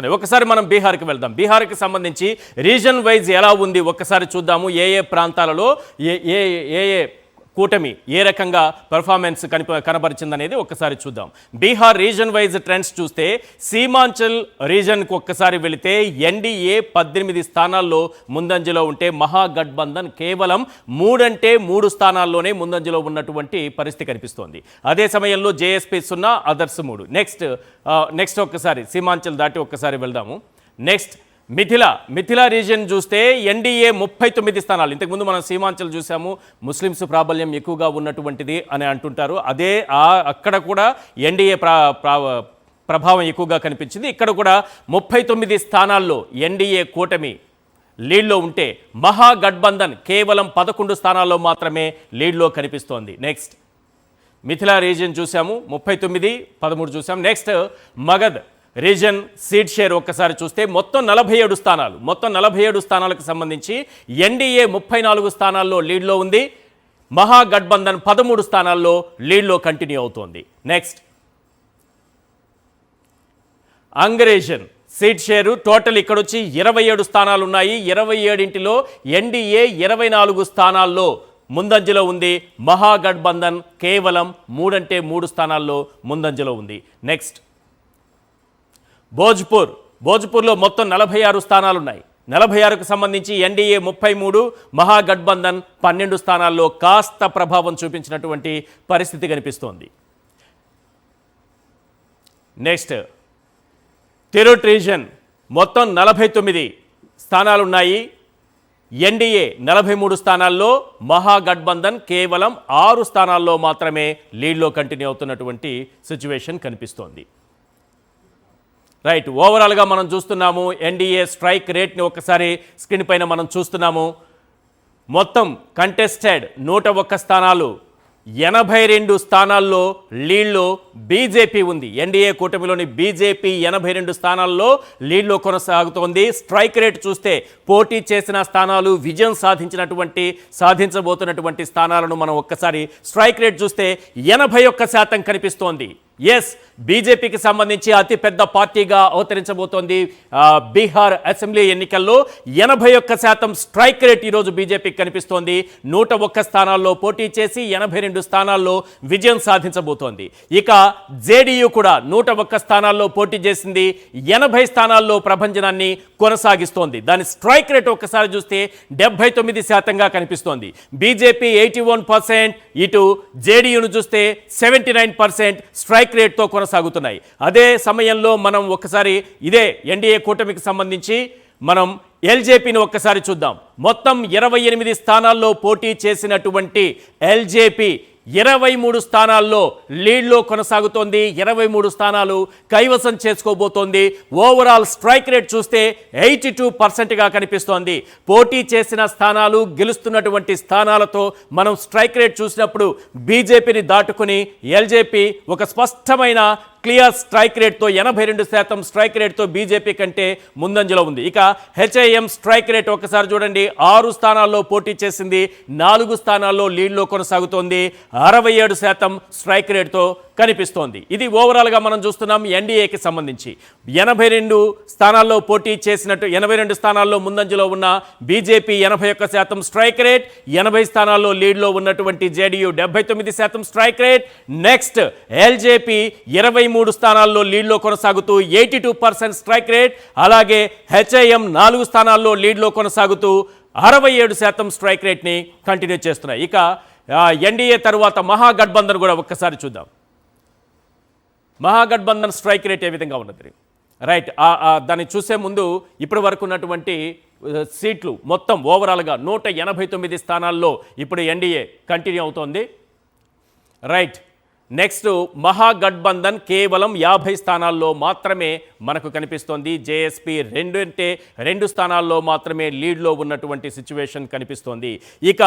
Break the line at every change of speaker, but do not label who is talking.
ఒకసారి మనం బీహార్కి వెళ్దాం. బీహార్కి సంబంధించి రీజన్ వైజ్ ఎలా ఉంది ఒక్కసారి చూద్దాము. ఏ ఏ ప్రాంతాలలో ఏ ఏ ఏ ఏ కూటమి ఏ రకంగా పర్ఫార్మెన్స్ కనబరిచిందనేది ఒక్కసారి చూద్దాం. బీహార్ రీజన్ వైజ్ ట్రెండ్స్ చూస్తే సీమాంచల్ రీజన్కి ఒక్కసారి వెళితే ఎన్డీఏ 18 స్థానాల్లో ముందంజలో ఉంటే మహాగఠబంధన్ కేవలం 3 స్థానాల్లోనే ముందంజలో ఉన్నటువంటి పరిస్థితి కనిపిస్తోంది. అదే సమయంలో జేఎస్పీ 0, అదర్స్ 3. నెక్స్ట్ ఒక్కసారి సీమాంచల్ దాటి ఒక్కసారి వెళ్దాము. నెక్స్ట్ మిథిలా రీజియన్ చూస్తే ఎన్డీఏ 39 స్థానాలు. ఇంతకుముందు మనం సీమాంచల్ చూసాము, ముస్లిమ్స్ ప్రాబల్యం ఎక్కువగా ఉన్నటువంటిది అని అంటుంటారు. అక్కడ కూడా ఎన్డీఏ ప్రభావం ఎక్కువగా కనిపించింది. ఇక్కడ కూడా 39 స్థానాల్లో ఎన్డీఏ కూటమి లీడ్లో ఉంటే మహాగఠబంధన్ కేవలం 11 స్థానాల్లో మాత్రమే లీడ్లో కనిపిస్తోంది. నెక్స్ట్ మిథిలా రీజియన్ చూసాము, 39, 13 చూసాము. Next Magadh reason seat share ఒక్కసారి చూస్తే మొత్తం 47 స్థానాలకు సంబంధించి ఎన్డీఏ 34 స్థానాల్లో లీడ్లో ఉంది. మహాగఠబంధన్ 13 స్థానాల్లో లీడ్లో కంటిన్యూ అవుతోంది. నెక్స్ట్ అంగ్ రీజన్ సీట్ షేరు టోటల్ ఇక్కడ వచ్చి 27 స్థానాలు ఉన్నాయి. 27లో ఎన్డీఏ 24 స్థానాల్లో ముందంజలో ఉంది. మహాగఠబంధన్ కేవలం 3 స్థానాల్లో ముందంజలో ఉంది. నెక్స్ట్ భోజ్పూర్లో మొత్తం 46 స్థానాలున్నాయి. 46కు సంబంధించి ఎన్డీఏ 33, మహాగఠబంధన్ 12 స్థానాల్లో కాస్త ప్రభావం చూపించినటువంటి పరిస్థితి కనిపిస్తోంది. నెక్స్ట్ తిరుట్ రీజన్ మొత్తం 49 స్థానాలున్నాయి. ఎన్డీఏ 43 స్థానాల్లో, మహాగఠబంధన్ కేవలం 6 స్థానాల్లో మాత్రమే లీడ్లో కంటిన్యూ అవుతున్నటువంటి సిచ్యువేషన్ కనిపిస్తోంది. రైట్, ఓవరాల్గా మనం చూస్తున్నాము ఎన్డీఏ స్ట్రైక్ రేట్ని ఒకసారి స్క్రీన్ పైన మనం చూస్తున్నాము. మొత్తం కంటెస్టెడ్ 101 స్థానాలు, 82 స్థానాల్లో లీడ్లో బీజేపీ ఉంది. ఎన్డీఏ కూటమిలోని బీజేపీ 82 స్థానాల్లో లీడ్లో కొనసాగుతోంది. స్ట్రైక్ రేట్ చూస్తే పోటీ చేసిన స్థానాలు, విజయం సాధించబోతున్నటువంటి స్థానాలను మనం ఒక్కసారి స్ట్రైక్ రేట్ చూస్తే 81% కనిపిస్తోంది. ఎస్, బీజేపీకి సంబంధించి అతిపెద్ద పార్టీగా అవతరించబోతోంది బీహార్ అసెంబ్లీ ఎన్నికల్లో. 81% స్ట్రైక్ రేట్ ఈరోజు బీజేపీకి కనిపిస్తోంది. 101 స్థానాల్లో పోటీ చేసి 82 స్థానాల్లో విజయం సాధించబోతోంది. ఇక జేడీయూ కూడా 101 స్థానాల్లో పోటీ చేసింది, 80 స్థానాల్లో ప్రభంజనాన్ని కొనసాగిస్తోంది. దాని స్ట్రైక్ రేట్ ఒక్కసారి చూస్తే 79%గా కనిపిస్తోంది. బీజేపీ 81%, ఇటు జేడీయూను చూస్తే 79% స్ట్రైక్ రేట్తో కొనసాగుతున్నాయి. అదే సమయంలో మనం ఒక్కసారి ఇదే ఎన్డీఏ కూటమికి సంబంధించి మనం ఎల్జేపీని ఒక్కసారి చూద్దాం. మొత్తం 28 స్థానాల్లో పోటీ చేసినటువంటి ఎల్జేపీ 23 స్థానాల్లో లీడ్లో కొనసాగుతోంది. 23 స్థానాలు కైవసం చేసుకోబోతోంది. ఓవరాల్ స్ట్రైక్ రేట్ చూస్తే 82%గా కనిపిస్తోంది. పోటీ చేసిన స్థానాలు, గెలుస్తున్నటువంటి స్థానాలతో మనం స్ట్రైక్ రేట్ చూసినప్పుడు బీజేపీని దాటుకుని ఎల్జేపీ ఒక స్పష్టమైన క్లియర్ స్ట్రైక్ రేట్తో 82% స్ట్రైక్ రేట్తో బీజేపీ కంటే ముందంజలో ఉంది. ఇక హెచ్ఐఎం స్ట్రైక్ రేట్ ఒకసారి చూడండి, 6 స్థానాల్లో పోటీ చేసింది, 4 స్థానాల్లో లీడ్లో కొనసాగుతోంది. 67% స్ట్రైక్ రేట్తో కనిపిస్తోంది. ఇది ఓవరాల్గా మనం చూస్తున్నాం ఎన్డీఏకి సంబంధించి. 82 స్థానాల్లో పోటీ చేసినట్టు 82 స్థానాల్లో ముందంజలో ఉన్న బీజేపీ 81% స్ట్రైక్ రేట్, 80 స్థానాల్లో లీడ్లో ఉన్నటువంటి JDU 79% strike rate. Next LJP 23 స్థానాల్లో లీడ్లో కొనసాగుతూ 82% స్ట్రైక్ రేట్. అలాగే హెచ్ఐఎం 4 స్థానాల్లో లీడ్లో కొనసాగుతూ 67% స్ట్రైక్ రేట్ని కంటిన్యూ చేస్తున్నాయి. ఇక ఎన్డీఏ తరువాత మహాగఠబంధన్ కూడా ఒక్కసారి చూద్దాం. మహాగఠబంధన్ స్ట్రైక్ రేట్ ఏ విధంగా ఉన్నది? రైట్, దాన్ని చూసే ముందు ఇప్పటి వరకు ఉన్నటువంటి సీట్లు మొత్తం ఓవరాల్గా 189 స్థానాల్లో ఇప్పుడు ఎన్డీఏ కంటిన్యూ అవుతోంది. రైట్, నెక్స్ట్ మహాగఠబంధన్ కేవలం 50 స్థానాల్లో మాత్రమే మనకు కనిపిస్తోంది. జేఎస్పీ 2 స్థానాల్లో మాత్రమే లీడ్లో ఉన్నటువంటి సిచ్యువేషన్ కనిపిస్తోంది. ఇక